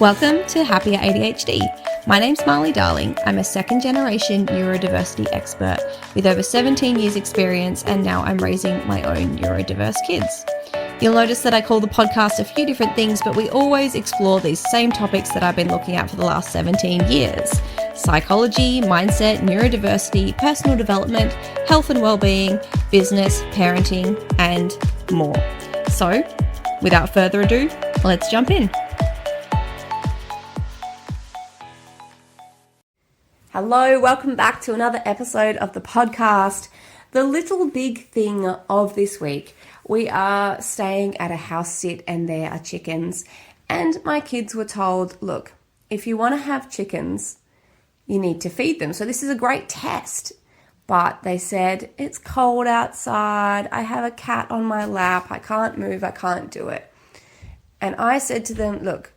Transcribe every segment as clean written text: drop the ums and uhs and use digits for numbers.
Welcome to Happier ADHD. My name's Marley Darling. I'm a second generation neurodiversity expert with over 17 years experience, and now I'm raising my own neurodiverse kids. You'll notice that I call the podcast a few different things, but we always explore these same topics that I've been looking at for the last 17 years. Psychology, mindset, neurodiversity, personal development, health and well-being, business, parenting, and more. So, without further ado, let's jump in. Hello, welcome back to another episode of the podcast. The little big thing of this week, we are staying at a house sit and there are chickens, and my kids were told, look, if you want to have chickens, you need to feed them. So this is a great test. But they said, it's cold outside, I have a cat on my lap, I can't move, I can't do it. And I said to them, look,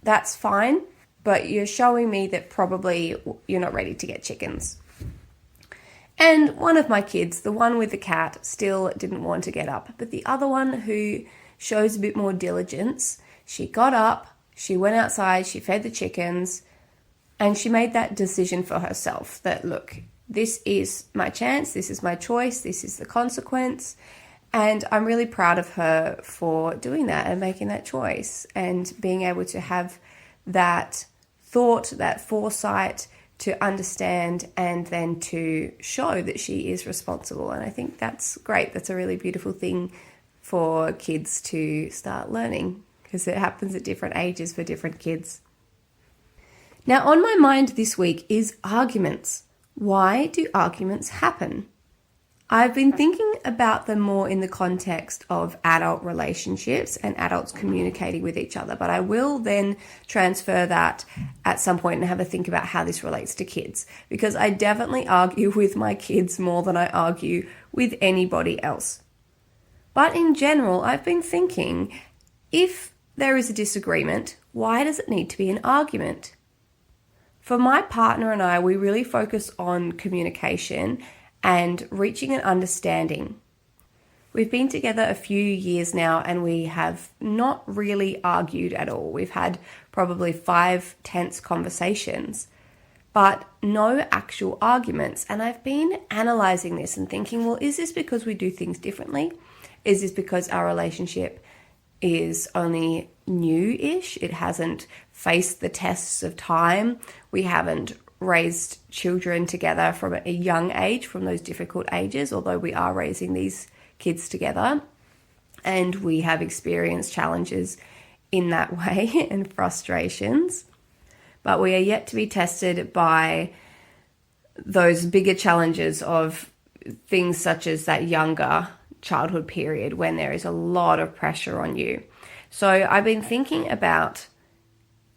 that's fine, but you're showing me that probably you're not ready to get chickens. And one of my kids, the one with the cat, still didn't want to get up. But the other one, who shows a bit more diligence, she got up, she went outside, she fed the chickens, and she made that decision for herself that, look, this is my chance, this is my choice, this is the consequence. And I'm really proud of her for doing that and making that choice and being able to have that thought, that foresight to understand and then to show that she is responsible. And I think that's great. That's a really beautiful thing for kids to start learning, because it happens at different ages for different kids. Now, on my mind this week is arguments. Why do arguments happen? I've been thinking about them more in the context of adult relationships and adults communicating with each other, but I will then transfer that at some point and have a think about how this relates to kids, because I definitely argue with my kids more than I argue with anybody else. But in general, I've been thinking, if there is a disagreement, why does it need to be an argument? For my partner and I, we really focus on communication and reaching an understanding. We've been together a few years now and we have not really argued at all. We've had probably 5 tense conversations, but no actual arguments. And I've been analyzing this and thinking, well, is this because we do things differently? Is this because our relationship is only new-ish? It hasn't faced the tests of time. We haven't raised children together from a young age, from those difficult ages, although we are raising these kids together. And we have experienced challenges in that way and frustrations. But we are yet to be tested by those bigger challenges of things such as that younger childhood period when there is a lot of pressure on you. So I've been thinking about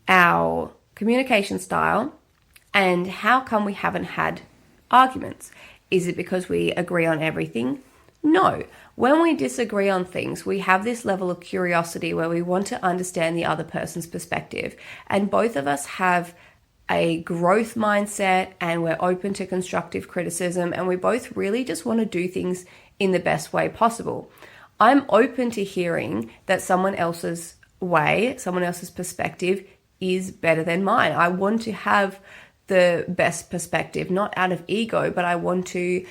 our communication style and how come we haven't had arguments. Is it because we agree on everything? No. When we disagree on things, we have this level of curiosity where we want to understand the other person's perspective. And both of us have a growth mindset and we're open to constructive criticism, and we both really just want to do things in the best way possible. I'm open to hearing that someone else's way, someone else's perspective is better than mine. I want to have the best perspective, not out of ego, but I want to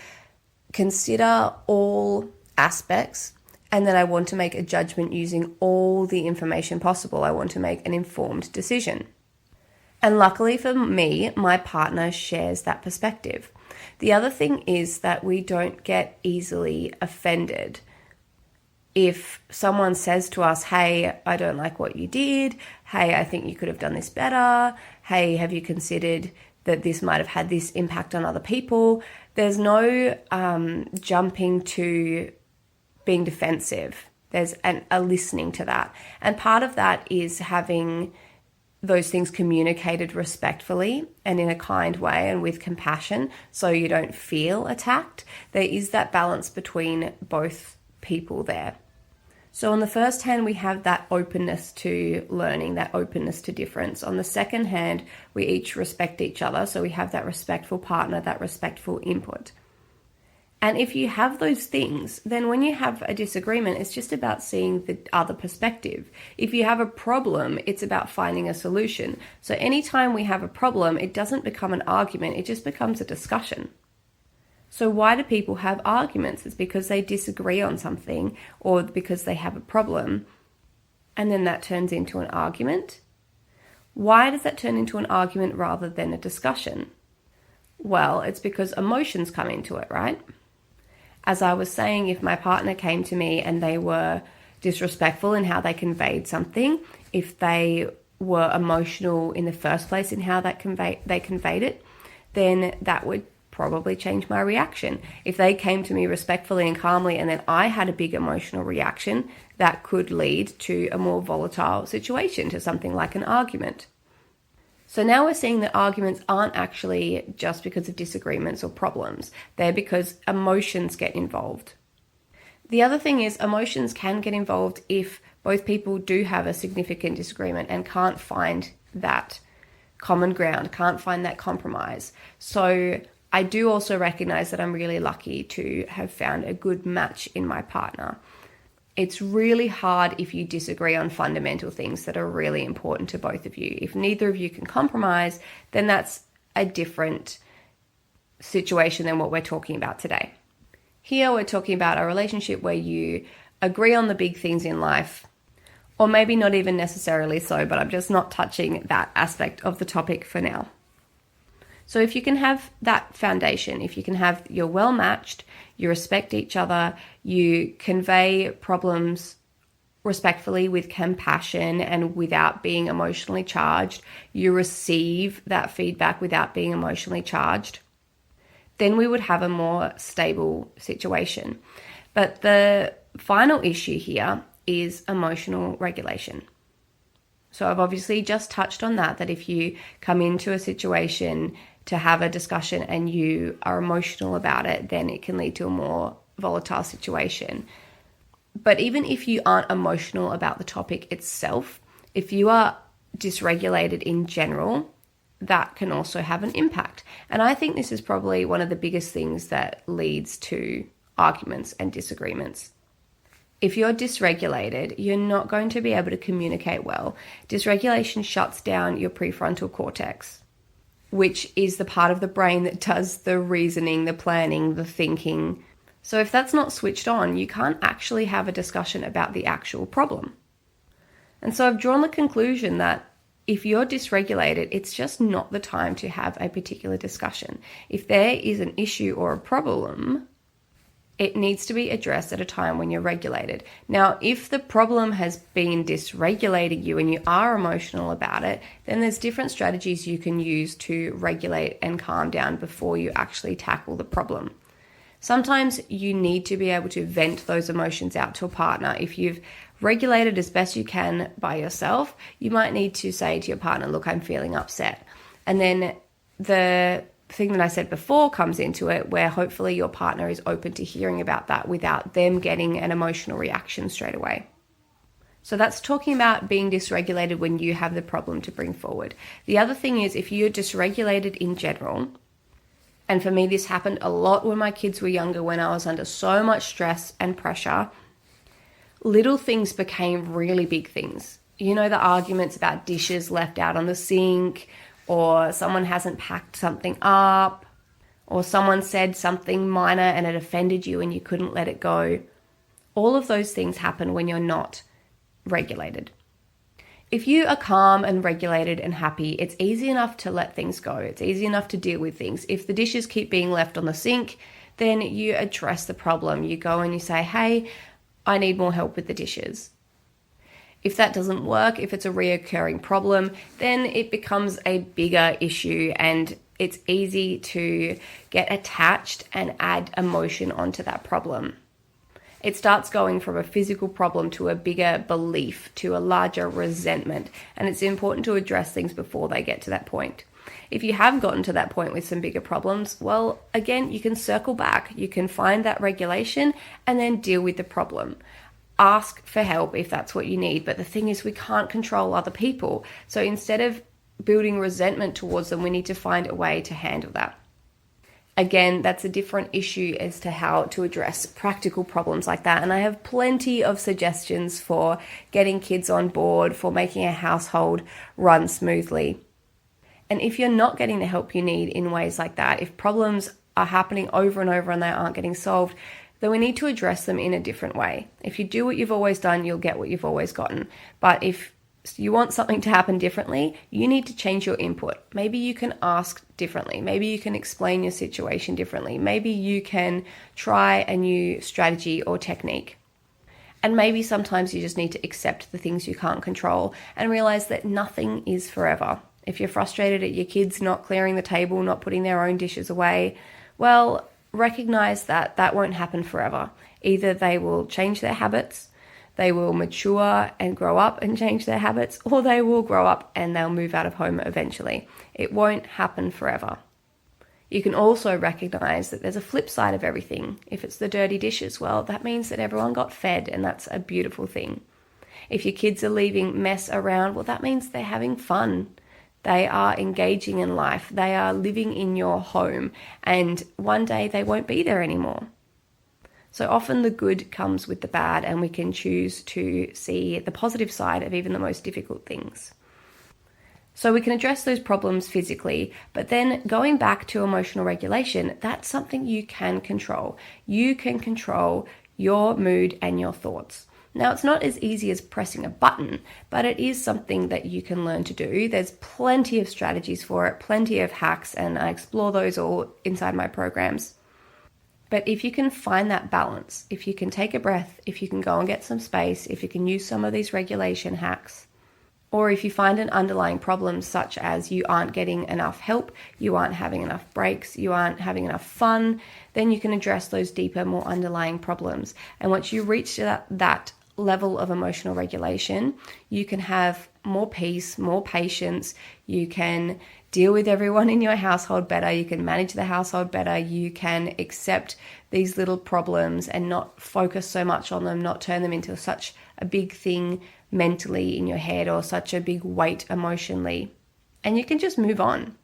consider all aspects, and then I want to make a judgment using all the information possible. I want to make an informed decision. And luckily for me, my partner shares that perspective. The other thing is that we don't get easily offended. If someone says to us, hey, I don't like what you did, hey, I think you could have done this better, hey, have you considered that this might have had this impact on other people? There's no jumping to being defensive. There's a listening to that. And part of that is having those things communicated respectfully and in a kind way and with compassion so you don't feel attacked. There is that balance between both people there. So on the first hand, we have that openness to learning, that openness to difference. On the second hand, we each respect each other. So we have that respectful partner, that respectful input. And if you have those things, then when you have a disagreement, it's just about seeing the other perspective. If you have a problem, it's about finding a solution. So anytime we have a problem, it doesn't become an argument, it just becomes a discussion. So why do people have arguments? It's because they disagree on something or because they have a problem, and then that turns into an argument. Why does that turn into an argument rather than a discussion? Well, it's because emotions come into it, right? As I was saying, if my partner came to me and they were disrespectful in how they conveyed something, if they were emotional in the first place in how they conveyed it, then that would probably change my reaction. If they came to me respectfully and calmly and then I had a big emotional reaction, that could lead to a more volatile situation, to something like an argument. So now we're seeing that arguments aren't actually just because of disagreements or problems. They're because emotions get involved. The other thing is emotions can get involved if both people do have a significant disagreement and can't find that common ground, can't find that compromise. So I do also recognize that I'm really lucky to have found a good match in my partner. It's really hard if you disagree on fundamental things that are really important to both of you. If neither of you can compromise, then that's a different situation than what we're talking about today. Here we're talking about a relationship where you agree on the big things in life, or maybe not even necessarily so, but I'm just not touching that aspect of the topic for now. So if you can have that foundation, if you can have, you're well matched, you respect each other, you convey problems respectfully with compassion and without being emotionally charged, you receive that feedback without being emotionally charged, then we would have a more stable situation. But the final issue here is emotional regulation. So I've obviously just touched on that if you come into a situation to have a discussion and you are emotional about it, then it can lead to a more volatile situation. But even if you aren't emotional about the topic itself, if you are dysregulated in general, that can also have an impact. And I think this is probably one of the biggest things that leads to arguments and disagreements. If you're dysregulated, you're not going to be able to communicate well. Dysregulation shuts down your prefrontal cortex, which is the part of the brain that does the reasoning, the planning, the thinking. So if that's not switched on, you can't actually have a discussion about the actual problem. And so I've drawn the conclusion that if you're dysregulated, it's just not the time to have a particular discussion. If there is an issue or a problem, it needs to be addressed at a time when you're regulated. Now, if the problem has been dysregulating you and you are emotional about it, then there's different strategies you can use to regulate and calm down before you actually tackle the problem. Sometimes you need to be able to vent those emotions out to a partner. If you've regulated as best you can by yourself, you might need to say to your partner, look, I'm feeling upset. And then the thing that I said before comes into it, where hopefully your partner is open to hearing about that without them getting an emotional reaction straight away. So that's talking about being dysregulated when you have the problem to bring forward. The other thing is if you're dysregulated in general, and for me this happened a lot when my kids were younger, when I was under so much stress and pressure, little things became really big things. You know, the arguments about dishes left out on the sink, or someone hasn't packed something up, or someone said something minor and it offended you and you couldn't let it go. All of those things happen when you're not regulated. If you are calm and regulated and happy, it's easy enough to let things go. It's easy enough to deal with things. If the dishes keep being left on the sink, then you address the problem. You go and you say, hey, I need more help with the dishes. If that doesn't work, if it's a reoccurring problem, then it becomes a bigger issue and it's easy to get attached and add emotion onto that problem. It starts going from a physical problem to a bigger belief, to a larger resentment, and it's important to address things before they get to that point. If you have gotten to that point with some bigger problems, well, again, you can circle back. You can find that regulation and then deal with the problem. Ask for help if that's what you need. But the thing is, we can't control other people. So instead of building resentment towards them, we need to find a way to handle that. Again, that's a different issue as to how to address practical problems like that. And I have plenty of suggestions for getting kids on board, for making a household run smoothly. And if you're not getting the help you need in ways like that, if problems are happening over and over and they aren't getting solved, then we need to address them in a different way. If you do what you've always done, you'll get what you've always gotten. But if you want something to happen differently, you need to change your input. Maybe you can ask differently. Maybe you can explain your situation differently. Maybe you can try a new strategy or technique. And maybe sometimes you just need to accept the things you can't control and realize that nothing is forever. If you're frustrated at your kids not clearing the table, not putting their own dishes away, well, recognize that that won't happen forever. Either they will change their habits, they will mature and grow up and change their habits, or they will grow up and they'll move out of home eventually. It won't happen forever. You can also recognize that there's a flip side of everything. If it's the dirty dishes, well, that means that everyone got fed, and that's a beautiful thing. If your kids are leaving mess around, well, that means they're having fun. They are engaging in life. They are living in your home, and one day they won't be there anymore. So often the good comes with the bad, and we can choose to see the positive side of even the most difficult things. So we can address those problems physically, but then going back to emotional regulation, that's something you can control. You can control your mood and your thoughts. Now, it's not as easy as pressing a button, but it is something that you can learn to do. There's plenty of strategies for it, plenty of hacks, and I explore those all inside my programs. But if you can find that balance, if you can take a breath, if you can go and get some space, if you can use some of these regulation hacks, or if you find an underlying problem such as you aren't getting enough help, you aren't having enough breaks, you aren't having enough fun, then you can address those deeper, more underlying problems. And once you reach that level of emotional regulation, you can have more peace, more patience, you can deal with everyone in your household better, you can manage the household better, you can accept these little problems and not focus so much on them, not turn them into such a big thing mentally in your head or such a big weight emotionally. And you can just move on.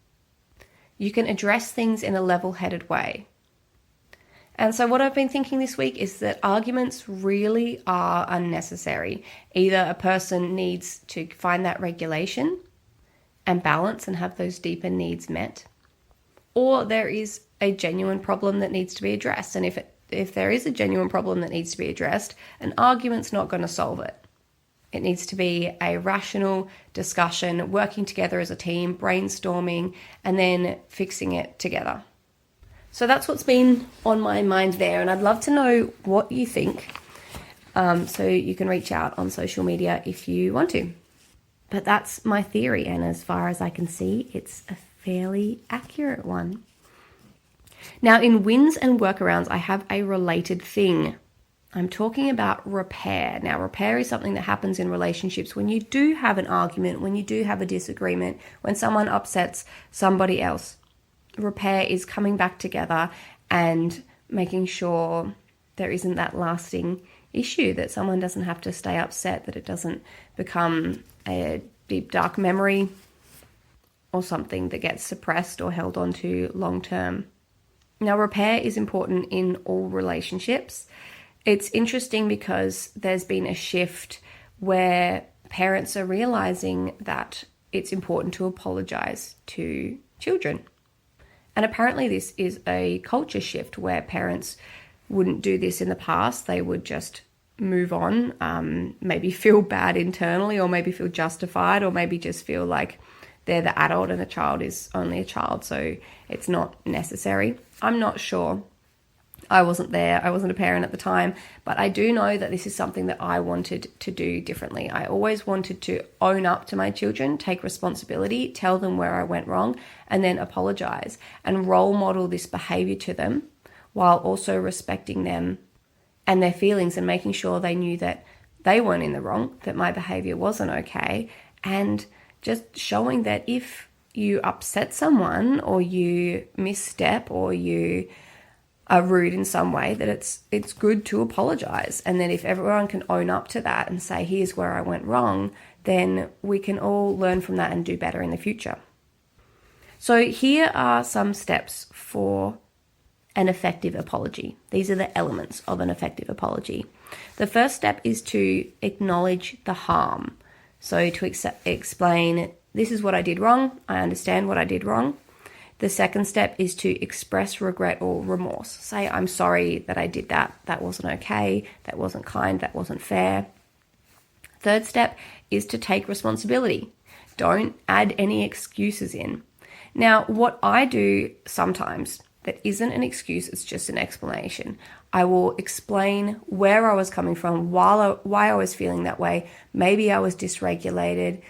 You can address things in a level-headed way. And so what I've been thinking this week is that arguments really are unnecessary. Either a person needs to find that regulation and balance and have those deeper needs met, or there is a genuine problem that needs to be addressed. And if there is a genuine problem that needs to be addressed, an argument's not going to solve it. It needs to be a rational discussion, working together as a team, brainstorming, and then fixing it together. So that's what's been on my mind there, and I'd love to know what you think. So you can reach out on social media if you want to. But that's my theory, and as far as I can see, it's a fairly accurate one. Now, in wins and workarounds, I have a related thing. I'm talking about repair. Now, repair is something that happens in relationships when you do have an argument, when you do have a disagreement, when someone upsets somebody else. Repair is coming back together and making sure there isn't that lasting issue, that someone doesn't have to stay upset, that it doesn't become a deep, dark memory or something that gets suppressed or held on to long term. Now, repair is important in all relationships. It's interesting because there's been a shift where parents are realizing that it's important to apologize to children. And apparently this is a culture shift where parents wouldn't do this in the past. They would just move on, maybe feel bad internally, or maybe feel justified, or maybe just feel like they're the adult and the child is only a child, so it's not necessary. I'm not sure. I wasn't there. I wasn't a parent at the time, but I do know that this is something that I wanted to do differently. I always wanted to own up to my children, take responsibility, tell them where I went wrong, and then apologize and role model this behavior to them while also respecting them and their feelings and making sure they knew that they weren't in the wrong, that my behavior wasn't okay, and just showing that if you upset someone or you misstep or you are rude in some way, that it's good to apologize. And then if everyone can own up to that and say, here's where I went wrong, then we can all learn from that and do better in the future. So here are some steps for an effective apology. These are the elements of an effective apology. The first step is to acknowledge the harm. So to explain, this is what I did wrong. I understand what I did wrong. The second step is to express regret or remorse. Say, I'm sorry that I did that. That wasn't okay. That wasn't kind. That wasn't fair. Third step is to take responsibility. Don't add any excuses in. Now, what I do sometimes that isn't an excuse, it's just an explanation. I will explain where I was coming from, why I was feeling that way. Maybe I was dysregulated.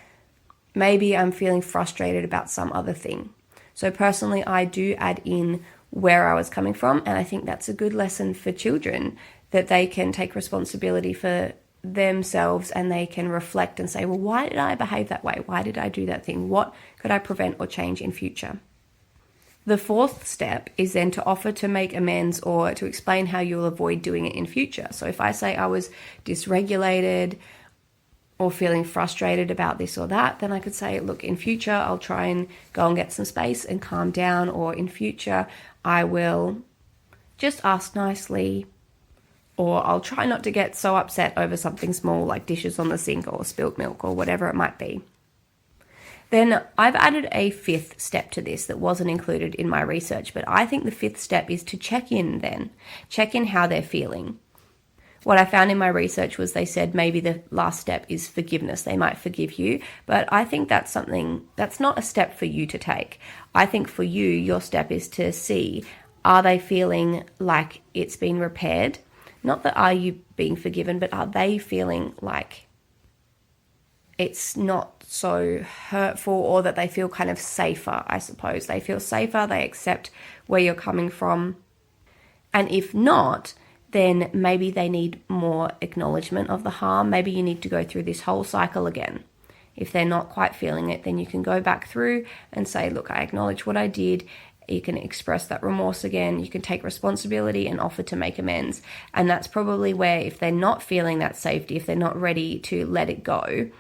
Maybe I'm feeling frustrated about some other thing. So personally, I do add in where I was coming from, and I think that's a good lesson for children, that they can take responsibility for themselves and they can reflect and say, well, why did I behave that way? Why did I do that thing? What could I prevent or change in future? The fourth step is then to offer to make amends or to explain how you'll avoid doing it in future. So if I say I was dysregulated or feeling frustrated about this or that, then I could say, look, in future, I'll try and go and get some space and calm down, or in future, I will just ask nicely, or I'll try not to get so upset over something small like dishes on the sink or spilt milk or whatever it might be. Then I've added a fifth step to this that wasn't included in my research, but I think the fifth step is to check in then. Check in how they're feeling. What I found in my research was they said maybe the last step is forgiveness. They might forgive you, but I think that's something that's not a step for you to take. I think for you, your step is to see, are they feeling like it's been repaired? Not that are you being forgiven, but are they feeling like it's not so hurtful, or that they feel kind of safer, I suppose. They feel safer, they accept where you're coming from. And if not, then maybe they need more acknowledgement of the harm. Maybe you need to go through this whole cycle again. If they're not quite feeling it, then you can go back through and say, look, I acknowledge what I did. You can express that remorse again. You can take responsibility and offer to make amends. And that's probably where, if they're not feeling that safety, if they're not ready to let it go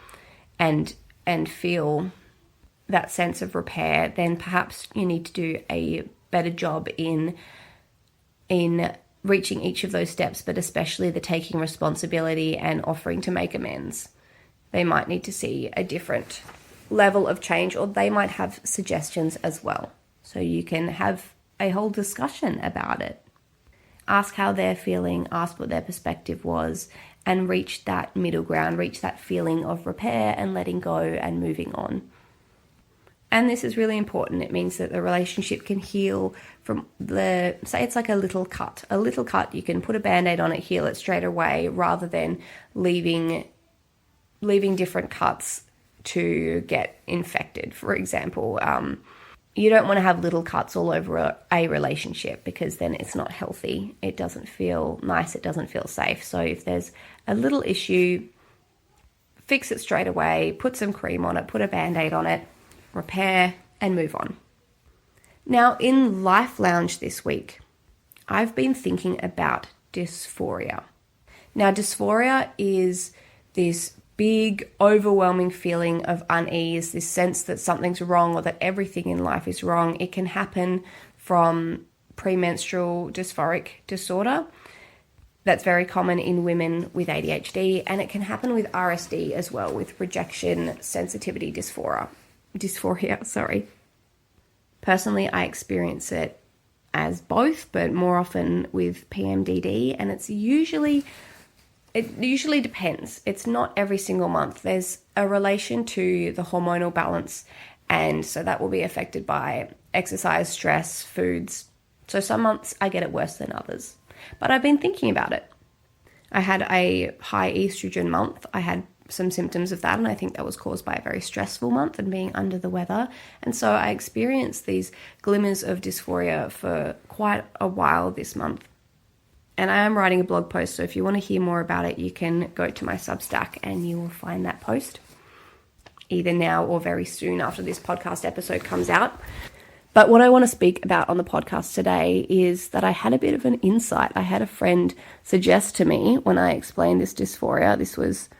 and feel that sense of repair, then perhaps you need to do a better job in reaching each of those steps, but especially the taking responsibility and offering to make amends. They might need to see a different level of change, or they might have suggestions as well. So you can have a whole discussion about it. Ask how they're feeling, ask what their perspective was, and reach that middle ground, reach that feeling of repair and letting go and moving on. And this is really important. It means that the relationship can heal from say it's like a little cut. A little cut, you can put a Band-Aid on it, heal it straight away, rather than leaving different cuts to get infected, for example. You don't want to have little cuts all over a relationship, because then it's not healthy. It doesn't feel nice. It doesn't feel safe. So if there's a little issue, fix it straight away, put some cream on it, put a Band-Aid on it, repair, and move on. Now, in Life Lounge this week, I've been thinking about dysphoria. Now, dysphoria is this big, overwhelming feeling of unease, this sense that something's wrong or that everything in life is wrong. It can happen from premenstrual dysphoric disorder. That's very common in women with ADHD, and it can happen with RSD as well, with rejection sensitivity dysphoria. Personally, I experience it as both, but more often with PMDD, and it usually depends. It's not every single month. There's a relation to the hormonal balance, and so that will be affected by exercise, stress, foods. So some months I get it worse than others. But I've been thinking about it. I had a high estrogen month. I had some symptoms of that, and I think that was caused by a very stressful month and being under the weather. And so I experienced these glimmers of dysphoria for quite a while this month. And I am writing a blog post, so if you want to hear more about it, you can go to my Substack and you will find that post either now or very soon after this podcast episode comes out. But what I want to speak about on the podcast today is that I had a bit of an insight. I had a friend suggest to me when I explained this dysphoria, this was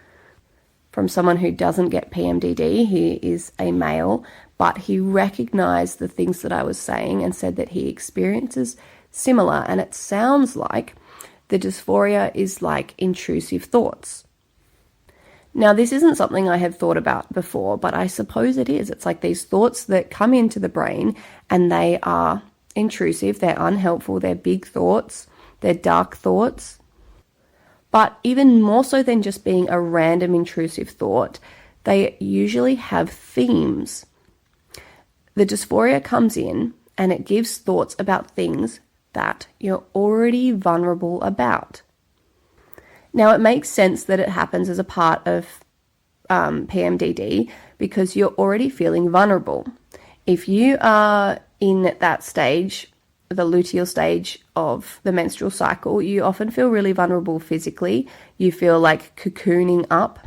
from someone who doesn't get PMDD. He is a male, but he recognized the things that I was saying and said that he experiences similar, and it sounds like the dysphoria is like intrusive thoughts. Now, this isn't something I had thought about before, but I suppose it is. It's like these thoughts that come into the brain and they are intrusive, they're unhelpful, they're big thoughts, they're dark thoughts. But even more so than just being a random intrusive thought, they usually have themes. The dysphoria comes in and it gives thoughts about things that you're already vulnerable about. Now, it makes sense that it happens as a part of PMDD because you're already feeling vulnerable. If you are in that stage, the luteal stage of the menstrual cycle, you often feel really vulnerable physically. You feel like cocooning up,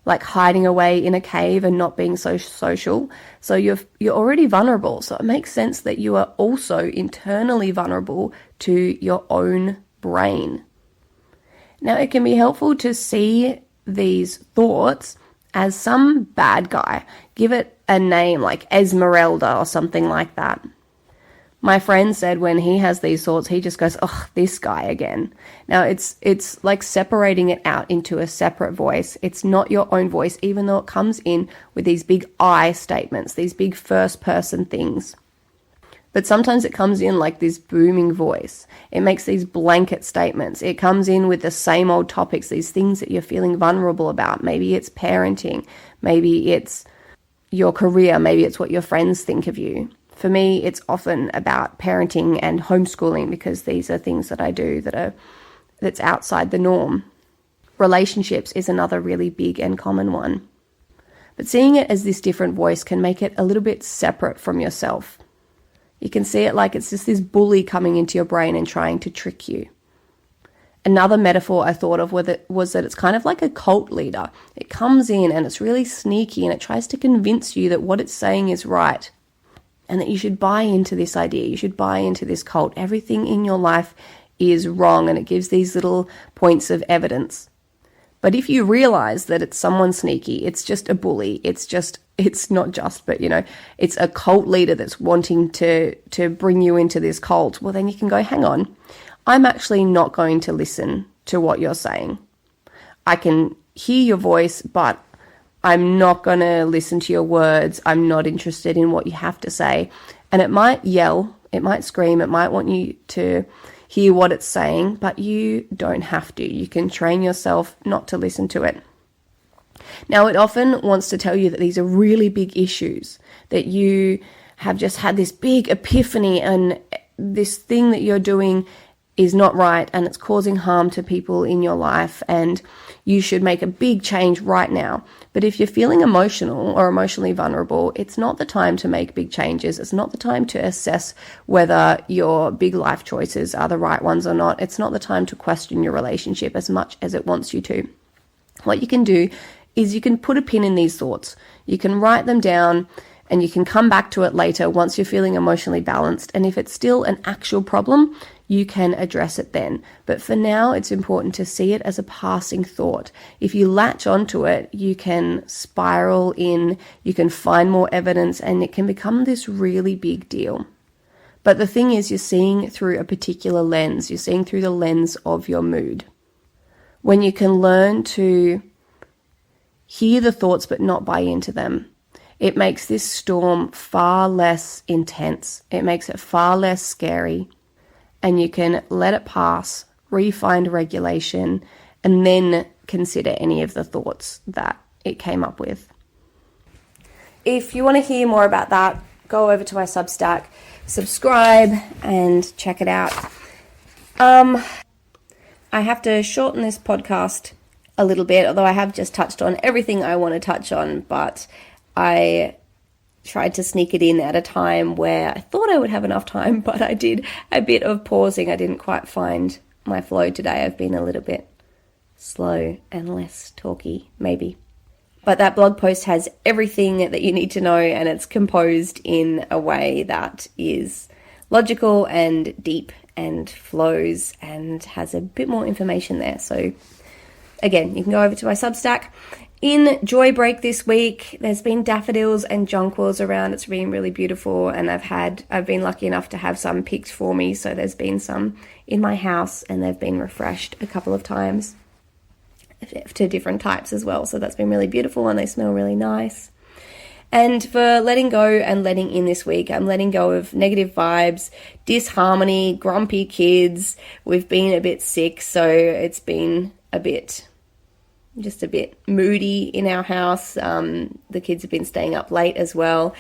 like hiding away in a cave and not being so social. So you're already vulnerable. So it makes sense that you are also internally vulnerable to your own brain. Now, it can be helpful to see these thoughts as some bad guy. Give it a name like Esmeralda or something like that. My friend said when he has these thoughts, he just goes, oh, this guy again. Now, it's like separating it out into a separate voice. It's not your own voice, even though it comes in with these big I statements, these big first-person things. But sometimes it comes in like this booming voice. It makes these blanket statements. It comes in with the same old topics, these things that you're feeling vulnerable about. Maybe it's parenting. Maybe it's your career. Maybe it's what your friends think of you. For me, it's often about parenting and homeschooling because these are things that I do that's outside the norm. Relationships is another really big and common one. But seeing it as this different voice can make it a little bit separate from yourself. You can see it like it's just this bully coming into your brain and trying to trick you. Another metaphor I thought of was that it's kind of like a cult leader. It comes in and it's really sneaky and it tries to convince you that what it's saying is right and that you should buy into this idea. You should buy into this cult. Everything in your life is wrong, and it gives these little points of evidence. But if you realize that it's someone sneaky, it's just a bully, it's not just, but it's a cult leader that's wanting to bring you into this cult, well, then you can go, hang on, I'm actually not going to listen to what you're saying. I can hear your voice, but I'm not going to listen to your words. I'm not interested in what you have to say. And it might yell, it might scream, it might want you to hear what it's saying, but you don't have to. You can train yourself not to listen to it. Now, it often wants to tell you that these are really big issues, that you have just had this big epiphany and this thing that you're doing is not right and it's causing harm to people in your life and you should make a big change right now. But if you're feeling emotional or emotionally vulnerable, it's not the time to make big changes. It's not the time to assess whether your big life choices are the right ones or not. It's not the time to question your relationship as much as it wants you to. What you can do is you can put a pin in these thoughts. You can write them down and you can come back to it later once you're feeling emotionally balanced. And if it's still an actual problem, you can address it then. But for now, it's important to see it as a passing thought. If you latch onto it, you can spiral in, you can find more evidence, and it can become this really big deal. But the thing is, you're seeing through a particular lens. You're seeing through the lens of your mood. When you can learn to hear the thoughts but not buy into them, it makes this storm far less intense. It makes it far less scary. And you can let it pass, re-find regulation, and then consider any of the thoughts that it came up with. If you want to hear more about that, go over to my Substack, subscribe, and check it out. I have to shorten this podcast a little bit, although I have just touched on everything I want to touch on, but I tried to sneak it in at a time where I thought I would have enough time, but I did a bit of pausing. I didn't quite find my flow today. I've been a little bit slow and less talky, maybe. But that blog post has everything that you need to know, and it's composed in a way that is logical and deep and flows and has a bit more information there. So again, you can go over to my Substack. In Joy Break this week, there's been daffodils and jonquils around. It's been really beautiful, and I've been lucky enough to have some picked for me, so there's been some in my house, and they've been refreshed a couple of times to different types as well. So that's been really beautiful, and they smell really nice. And for letting go and letting in this week, I'm letting go of negative vibes, disharmony, grumpy kids. We've been a bit sick, so it's been just a bit moody in our house. The kids have been staying up late as well.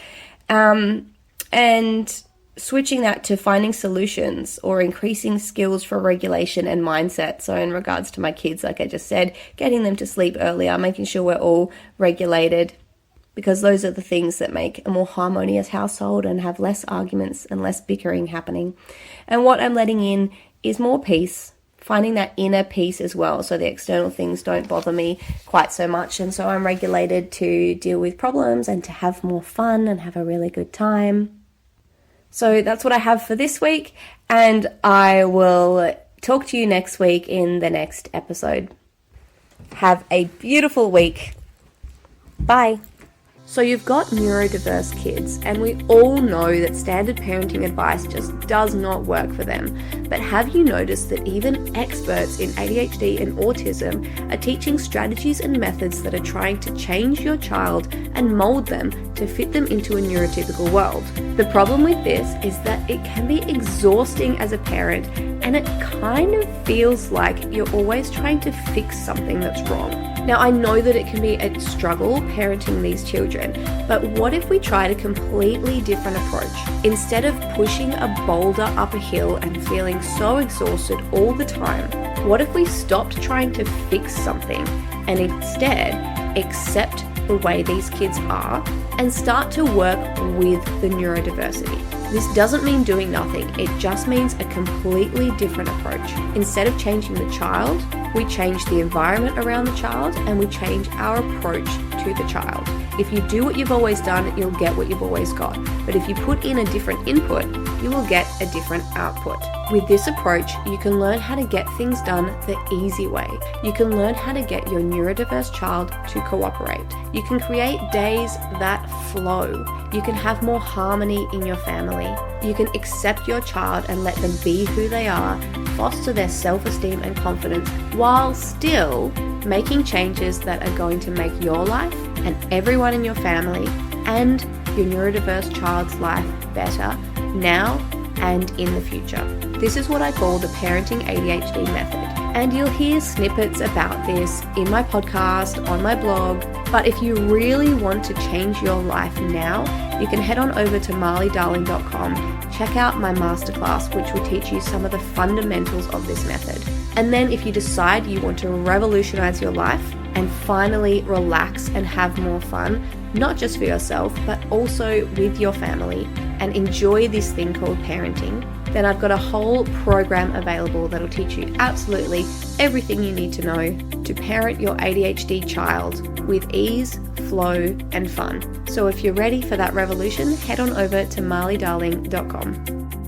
And switching that to finding solutions or increasing skills for regulation and mindset. So in regards to my kids, like I just said, getting them to sleep earlier, making sure we're all regulated, because those are the things that make a more harmonious household and have less arguments and less bickering happening. And what I'm letting in is more peace, finding that inner peace as well, so the external things don't bother me quite so much, and so I'm regulated to deal with problems and to have more fun and have a really good time. So that's what I have for this week, and I will talk to you next week in the next episode. Have a beautiful week. Bye. So you've got neurodiverse kids, and we all know that standard parenting advice just does not work for them. But have you noticed that even experts in ADHD and autism are teaching strategies and methods that are trying to change your child and mold them to fit them into a neurotypical world? The problem with this is that it can be exhausting as a parent, and it kind of feels like you're always trying to fix something that's wrong. Now, I know that it can be a struggle parenting these children, but what if we tried a completely different approach? Instead of pushing a boulder up a hill and feeling so exhausted all the time, what if we stopped trying to fix something and instead accept the way these kids are and start to work with the neurodiversity? This doesn't mean doing nothing, it just means a completely different approach. Instead of changing the child, we change the environment around the child and we change our approach to the child. If you do what you've always done, you'll get what you've always got. But if you put in a different input, you will get a different output. With this approach, you can learn how to get things done the easy way. You can learn how to get your neurodiverse child to cooperate. You can create days that flow. You can have more harmony in your family. You can accept your child and let them be who they are, foster their self-esteem and confidence, while still making changes that are going to make your life and everyone in your family and your neurodiverse child's life better now and in the future. This is what I call the parenting ADHD method. And you'll hear snippets about this in my podcast, on my blog. But if you really want to change your life now, you can head on over to marleydarling.com, check out my masterclass, which will teach you some of the fundamentals of this method. And then if you decide you want to revolutionize your life and finally relax and have more fun, not just for yourself, but also with your family, and enjoy this thing called parenting, then I've got a whole program available that'll teach you absolutely everything you need to know to parent your ADHD child with ease, flow, and fun. So if you're ready for that revolution, head on over to marleydarling.com.